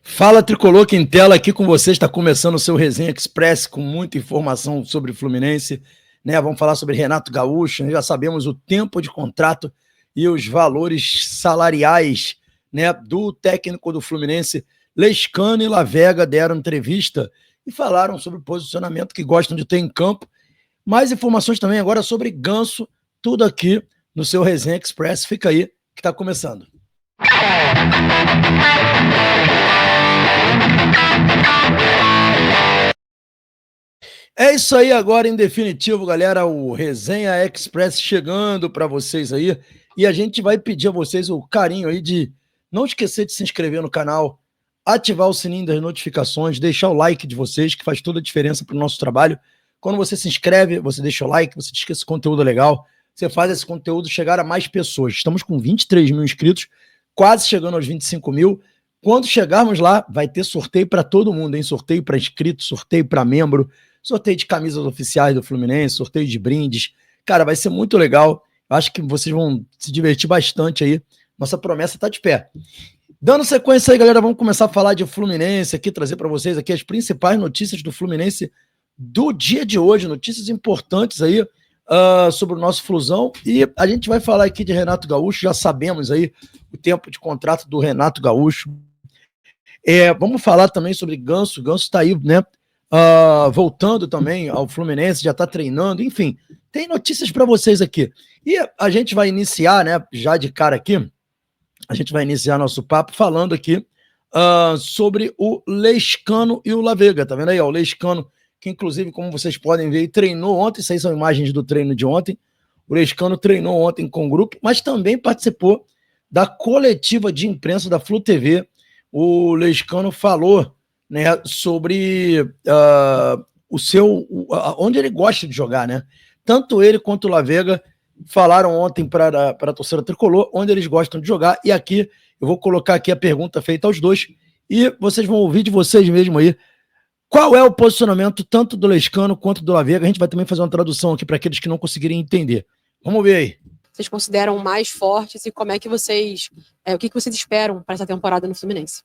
Fala Tricolor, Quintela aqui com vocês, está começando o seu Resenha Express com muita informação sobre o Fluminense, né? Vamos falar sobre Renato Gaúcho, já sabemos o tempo de contrato e os valores salariais, né, do técnico do Fluminense. Lescano e Lavega deram entrevista e falaram sobre o posicionamento que gostam de ter em campo. Mais informações também agora sobre Ganso, tudo aqui no seu Resenha Express. Fica aí que está começando. É isso aí agora, em definitivo, galera, o Resenha Express chegando para vocês aí, e a gente vai pedir a vocês o carinho aí de não esquecer de se inscrever no canal, ativar o sininho das notificações, deixar o like de vocês, que faz toda a diferença para o nosso trabalho. Quando você se inscreve, você deixa o like, você diz que esse conteúdo é legal, você faz esse conteúdo chegar a mais pessoas. Estamos com 23 mil inscritos, quase chegando aos 25 mil. Quando chegarmos lá, vai ter sorteio para todo mundo, hein? Sorteio para inscrito, sorteio para membro, sorteio de camisas oficiais do Fluminense, sorteio de brindes. Cara, vai ser muito legal. Acho que vocês vão se divertir bastante aí. Nossa promessa está de pé. Dando sequência aí, galera, vamos começar a falar de Fluminense aqui, trazer para vocês aqui as principais notícias do Fluminense do dia de hoje, notícias importantes aí sobre o nosso Flusão. E a gente vai falar aqui de Renato Gaúcho, já sabemos aí o tempo de contrato do Renato Gaúcho. Vamos falar também sobre Ganso. Ganso está aí, né? Voltando também ao Fluminense, já está treinando, enfim, tem notícias para vocês aqui. E a gente vai iniciar, né, já de cara aqui, a gente vai iniciar nosso papo falando aqui sobre o Lescano e o Lavega, tá vendo aí? Ó, o Lescano, que inclusive, como vocês podem ver, treinou ontem, essas são imagens do treino de ontem. O Lescano treinou ontem com o grupo, mas também participou da coletiva de imprensa da Flu TV. O Lescano falou, né, sobre onde ele gosta de jogar, né? Tanto ele quanto o Lavega falaram ontem para a torcida tricolor onde eles gostam de jogar, e aqui eu vou colocar aqui a pergunta feita aos dois e vocês vão ouvir de vocês mesmo aí qual é o posicionamento tanto do Lescano quanto do Lavega. A gente vai também fazer uma tradução aqui para aqueles que não conseguirem entender. Vamos ver aí. Vocês consideram mais fortes e como é que vocês, o que vocês esperam para essa temporada no Fluminense?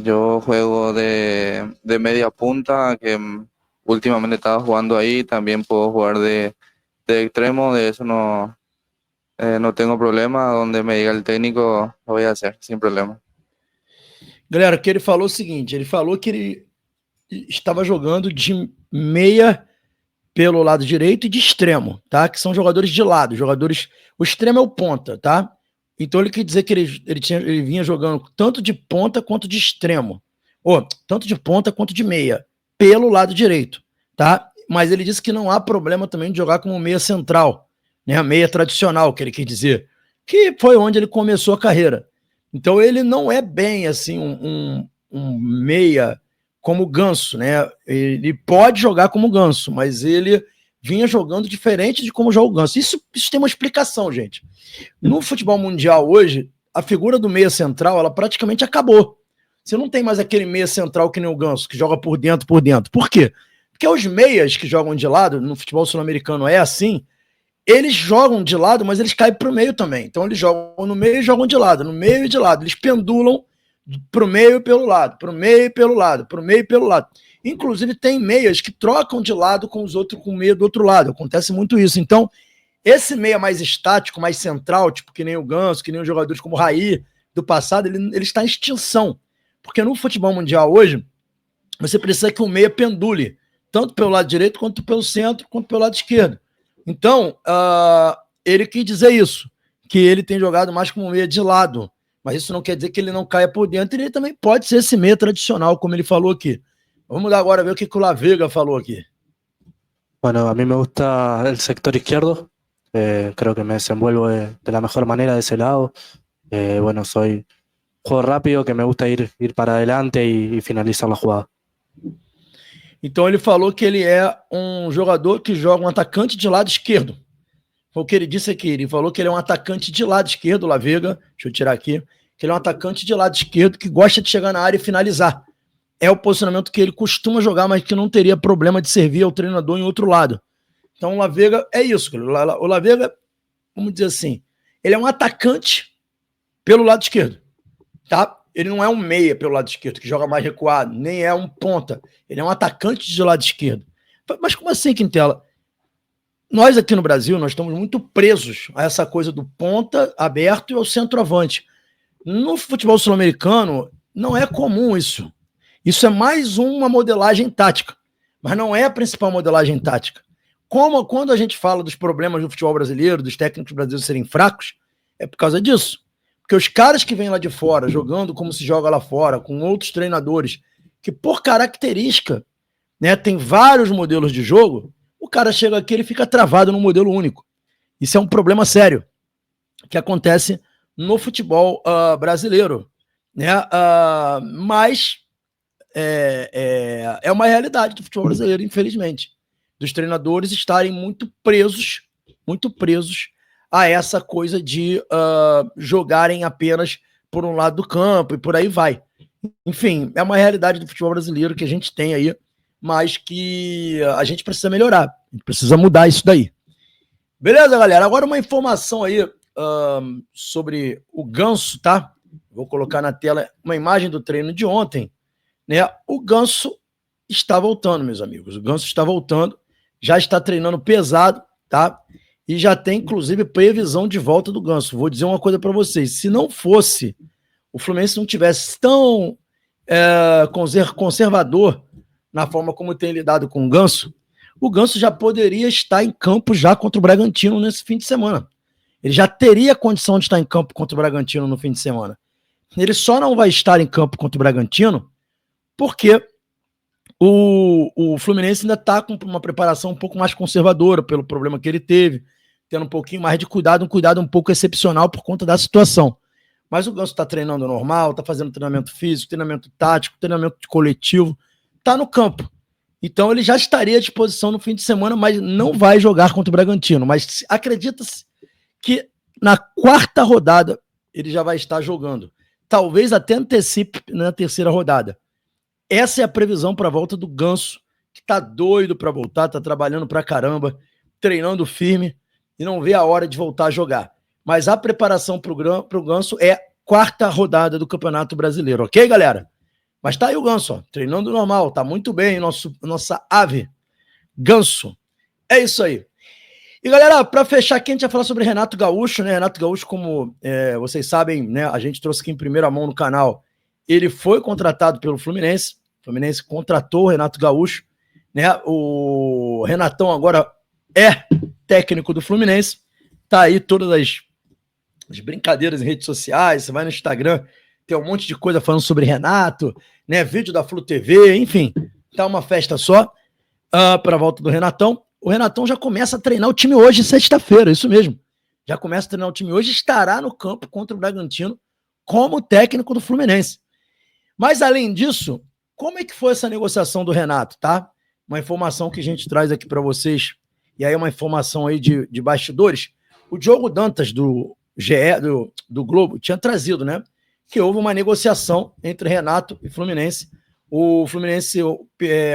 Yo juego de media punta, que últimamente estaba jugando ahí. También puedo jugar de extremo, de eso no tengo problema. Donde me diga el técnico, lo voy a hacer, sin problema. Galera, que ele falou o seguinte, ele falou que ele estava jogando de meia pelo lado direito e de extremo, tá? Que são jogadores de lado, o extremo é o ponta, tá? Então ele quer dizer que ele vinha jogando tanto de ponta quanto de extremo. Tanto de ponta quanto de meia, pelo lado direito, tá? Mas ele disse que não há problema também de jogar como meia central, né? A meia tradicional, que ele quer dizer, que foi onde ele começou a carreira. Então ele não é bem assim um meia como o Ganso, né? Ele pode jogar como o Ganso, mas ele vinha jogando diferente de como joga o Ganso. Isso tem uma explicação, gente. No futebol mundial hoje, a figura do meia central, ela praticamente acabou. Você não tem mais aquele meia central que nem o Ganso, que joga por dentro. Por quê? Porque os meias que jogam de lado, no futebol sul-americano é assim, eles jogam de lado, mas eles caem pro meio também. Então eles jogam no meio e jogam de lado, no meio e de lado. Eles pendulam pro meio e pelo lado, pro meio e pelo lado, pro meio e pelo lado. Inclusive tem meias que trocam de lado com os outros, com o meio do outro lado. Acontece muito isso. Então, esse meia mais estático, mais central, tipo que nem o Ganso, que nem os jogadores como o Raí do passado, ele está em extinção. Porque no futebol mundial hoje, você precisa que o meia pendule, tanto pelo lado direito, quanto pelo centro, quanto pelo lado esquerdo. Então, ele quis dizer isso, que ele tem jogado mais como meia de lado, mas isso não quer dizer que ele não caia por dentro, e ele também pode ser esse meia tradicional, como ele falou aqui. Vamos dar agora ver o que o Lavega falou aqui. Bueno, a mí me gusta el sector izquierdo, creo que me desenvuelvo de la mejor manera de ese lado. Bueno, juego rápido, que me gusta ir para adelante y finalizar la jugada. Então ele falou que ele é um jogador que joga um atacante de lado esquerdo. Foi o que ele disse aqui. Ele falou que ele é um atacante de lado esquerdo, Lavega. Deixa eu tirar aqui. Que ele é um atacante de lado esquerdo que gosta de chegar na área e finalizar. É o posicionamento que ele costuma jogar, mas que não teria problema de servir ao treinador em outro lado. Então o Lavega é isso. O Lavega, vamos dizer assim, ele é um atacante pelo lado esquerdo. tá? Ele não é um meia pelo lado esquerdo, que joga mais recuado, nem é um ponta. Ele é um atacante de lado esquerdo. Mas como assim, Quintela? Nós aqui no Brasil, nós estamos muito presos a essa coisa do ponta aberto e ao centroavante. No futebol sul-americano, não é comum isso. Isso é mais uma modelagem tática, mas não é a principal modelagem tática. Como quando a gente fala dos problemas do futebol brasileiro, dos técnicos brasileiros serem fracos, é por causa disso. Porque os caras que vêm lá de fora, jogando como se joga lá fora, com outros treinadores, que por característica, né, tem vários modelos de jogo, o cara chega aqui e ele fica travado num modelo único. Isso é um problema sério que acontece no futebol brasileiro, né? Mas é uma realidade do futebol brasileiro, infelizmente, dos treinadores estarem muito presos a essa coisa de jogarem apenas por um lado do campo e por aí vai. Enfim, é uma realidade do futebol brasileiro que a gente tem aí, mas que a gente precisa melhorar, a gente precisa mudar isso daí. Beleza, galera? Agora uma informação aí sobre o Ganso, tá? Vou colocar na tela uma imagem do treino de ontem, né? O Ganso está voltando, meus amigos. O Ganso está voltando, já está treinando pesado, tá? E já tem, inclusive, previsão de volta do Ganso. Vou dizer uma coisa para vocês. Se não fosse, o Fluminense não tivesse tão conservador na forma como tem lidado com o Ganso já poderia estar em campo já contra o Bragantino nesse fim de semana. Ele já teria condição de estar em campo contra o Bragantino no fim de semana. Ele só não vai estar em campo contra o Bragantino porque o Fluminense ainda está com uma preparação um pouco mais conservadora pelo problema que ele teve, tendo um pouquinho mais de cuidado, um cuidado um pouco excepcional por conta da situação. Mas o Ganso está treinando normal, está fazendo treinamento físico, treinamento tático, treinamento coletivo, está no campo. Então ele já estaria à disposição no fim de semana, mas não vai jogar contra o Bragantino. Mas acredita-se que na quarta rodada ele já vai estar jogando. Talvez até antecipe na terceira rodada. Essa é a previsão para a volta do Ganso, que tá doido para voltar, tá trabalhando pra caramba, treinando firme e não vê a hora de voltar a jogar. Mas a preparação pro Ganso é quarta rodada do Campeonato Brasileiro, ok, galera? Mas tá aí o Ganso, ó, treinando normal, tá muito bem, nossa ave, Ganso. É isso aí. E galera, para fechar aqui, a gente vai falar sobre Renato Gaúcho, né? Renato Gaúcho, como vocês sabem, né? A gente trouxe aqui em primeira mão no canal. Ele foi contratado pelo Fluminense. O Fluminense contratou o Renato Gaúcho, né? O Renatão agora é técnico do Fluminense. Tá aí todas as brincadeiras em redes sociais. Você vai no Instagram, tem um monte de coisa falando sobre Renato, né? Vídeo da Flu TV, enfim. Tá uma festa só para a volta do Renatão. O Renatão já começa a treinar o time hoje, sexta-feira, isso mesmo. Já começa a treinar o time hoje, estará no campo contra o Bragantino como técnico do Fluminense. Mas, além disso, como é que foi essa negociação do Renato, tá? Uma informação que a gente traz aqui para vocês, e aí uma informação aí de bastidores. O Diogo Dantas, do GE, do Globo, tinha trazido, né? Que houve uma negociação entre Renato e Fluminense. O Fluminense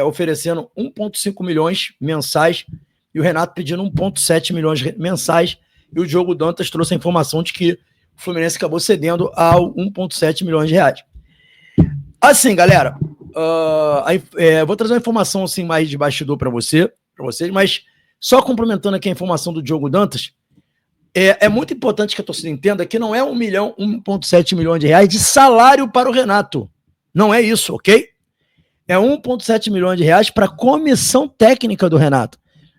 oferecendo 1,5 milhões mensais e o Renato pedindo 1,7 milhões mensais. E o Diogo Dantas trouxe a informação de que o Fluminense acabou cedendo a 1,7 milhões de reais. Assim, galera, vou trazer uma informação assim, mais de bastidor para vocês, mas só complementando aqui a informação do Diogo Dantas, é muito importante que a torcida entenda que não é 1,7 milhões de reais de salário para o Renato. Não é isso, ok? É 1,7 milhões de reais para a comissão técnica do Renato.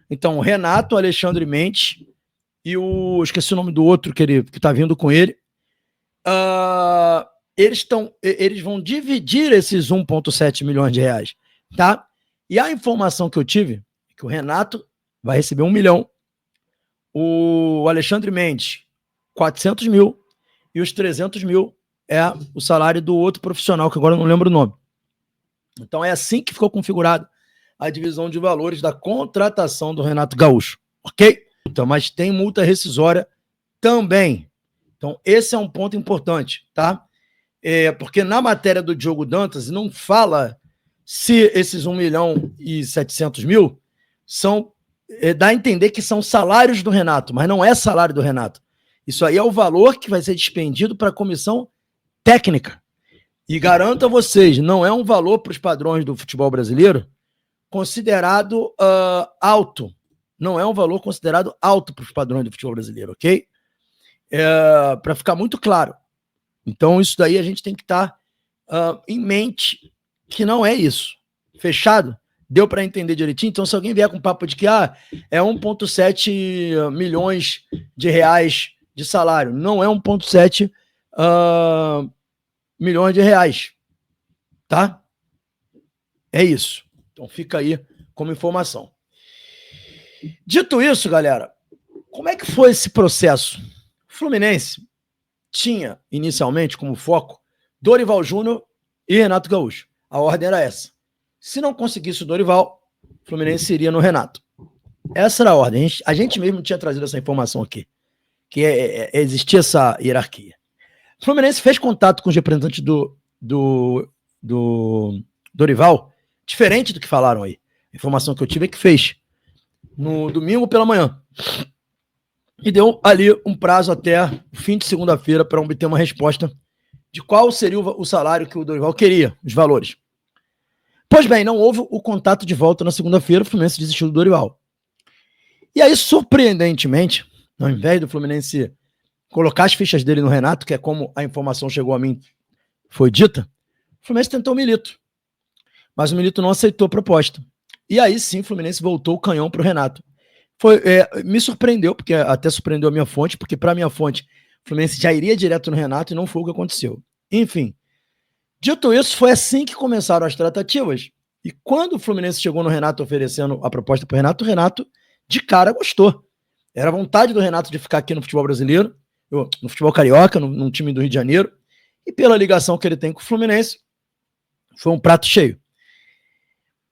Então, o Renato, o Alexandre Mendes e esqueci o nome do outro que está vindo com ele. Eles vão dividir esses 1,7 milhões de reais, tá? E a informação que eu tive é que o Renato vai receber 1 milhão, o Alexandre Mendes 400 mil e os 300 mil é o salário do outro profissional, que agora eu não lembro o nome. Então é assim que ficou configurado a divisão de valores da contratação do Renato Gaúcho, ok? Então, mas tem multa rescisória também. Então esse é um ponto importante, tá? Porque na matéria do Diogo Dantas não fala se esses 1 milhão e 700 mil são, dá a entender que são salários do Renato, mas não é salário do Renato. Isso aí é o valor que vai ser despendido para a comissão técnica E garanto a vocês, não é um valor para os padrões do futebol brasileiro considerado alto. Não é um valor considerado alto para os padrões do futebol brasileiro, ok? Para ficar muito claro. Então, isso daí a gente tem que estar em mente que não é isso. Fechado? Deu para entender direitinho? Então, se alguém vier com papo de que é 1,7 milhões de reais de salário, não é 1,7 milhões de reais. Tá? É isso. Então, fica aí como informação. Dito isso, galera, como é que foi esse processo? O Fluminense tinha, inicialmente, como foco, Dorival Júnior e Renato Gaúcho. A ordem era essa. Se não conseguisse o Dorival, o Fluminense iria no Renato. Essa era a ordem. A gente mesmo tinha trazido essa informação aqui, que existia essa hierarquia. O Fluminense fez contato com os representantes do Dorival, diferente do que falaram aí. A informação que eu tive é que fez no domingo pela manhã. E deu ali um prazo até o fim de segunda-feira para obter uma resposta de qual seria o salário que o Dorival queria, os valores. Pois bem, não houve o contato de volta na segunda-feira, o Fluminense desistiu do Dorival. E aí, surpreendentemente, ao invés do Fluminense colocar as fichas dele no Renato, que é como a informação chegou a mim, foi dita, o Fluminense tentou o Milito. Mas o Milito não aceitou a proposta. E aí sim, o Fluminense voltou o canhão para o Renato. Me surpreendeu, porque até surpreendeu a minha fonte, porque para a minha fonte, o Fluminense já iria direto no Renato e não foi o que aconteceu. Enfim, dito isso, foi assim que começaram as tratativas. E quando o Fluminense chegou no Renato oferecendo a proposta para o Renato, de cara gostou. Era a vontade do Renato de ficar aqui no futebol brasileiro, no futebol carioca, num time do Rio de Janeiro, e pela ligação que ele tem com o Fluminense, foi um prato cheio.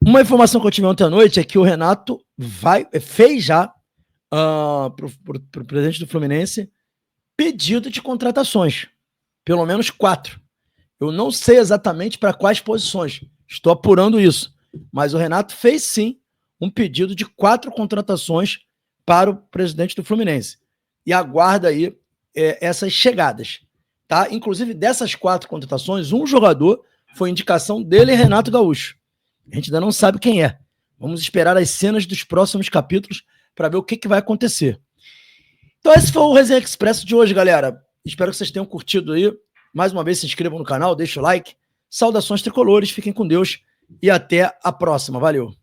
Uma informação que eu tive ontem à noite é que o Renato fez já para o presidente do Fluminense pedido de contratações. Pelo menos 4. Eu não sei exatamente para quais posições. Estou apurando isso. Mas o Renato fez sim um pedido de 4 contratações para o presidente do Fluminense. E aguarda aí essas chegadas. Tá? Inclusive, dessas 4 contratações, um jogador foi indicação dele, Renato Gaúcho. A gente ainda não sabe quem é. Vamos esperar as cenas dos próximos capítulos para ver o que vai acontecer. Então esse foi o Resenha Expresso de hoje, galera. Espero que vocês tenham curtido aí. Mais uma vez, se inscrevam no canal, deixem o like. Saudações tricolores, fiquem com Deus e até a próxima. Valeu!